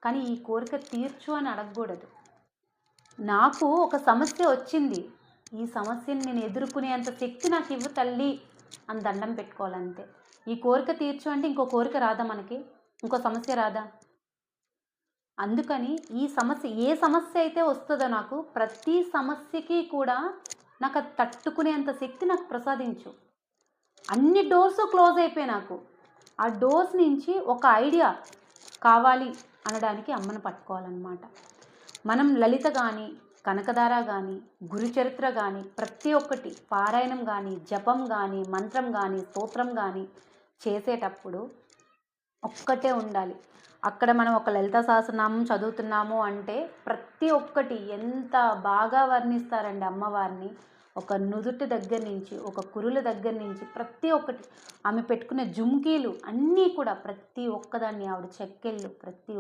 కానీ ఈ కోరిక తీర్చు అని అడగకూడదు. నాకు ఒక సమస్య వచ్చింది. ఈ సమస్యని నేను ఎదుర్కొనేంత శక్తి నాకివ్వు తల్లి అని దండం పెట్టుకోవాలంతే. ఈ కోరిక తీర్చు అంటే ఇంకో కోరిక రాదా మనకి? ఇంకో సమస్య రాదా? అందుకని ఈ సమస్య ఏ సమస్య అయితే వస్తదో నాకు, ప్రతి సమస్యకి కూడా నాకది తట్టుకునేంత శక్తి నాకు ప్రసాదించు. అన్ని డోర్సు క్లోజ్ అయిపోయాయి నాకు. ఆ డోర్స్ నుంచి ఒక ఐడియా కావాలి అనడానికి అమ్మని పట్టుకోవాలన్నమాట. మనం లలిత గాని, కనకధార గాని, గురుచరిత్ర గాని, ప్రతి ఒక్కటి పారాయణం గాని, జపం గాని, మంత్రం గాని, స్తోత్రం గాని చేసేటప్పుడు ఒక్కటే ఉండాలి. అక్కడ మనం ఒక లలితా సహస్రనామం చదువుతున్నాము అంటే ప్రతి ఒక్కటి ఎంత బాగా వర్ణిస్తారండి అమ్మవారిని. ఒక నుదుటి దగ్గర నుంచి, ఒక కురుల దగ్గర నుంచి ప్రతి ఒక్కటి, ఆమె పెట్టుకునే జుంకీలు అన్నీ కూడా ప్రతి ఒక్కదాన్ని, ఆవిడ చెక్కిళ్ళు ప్రతి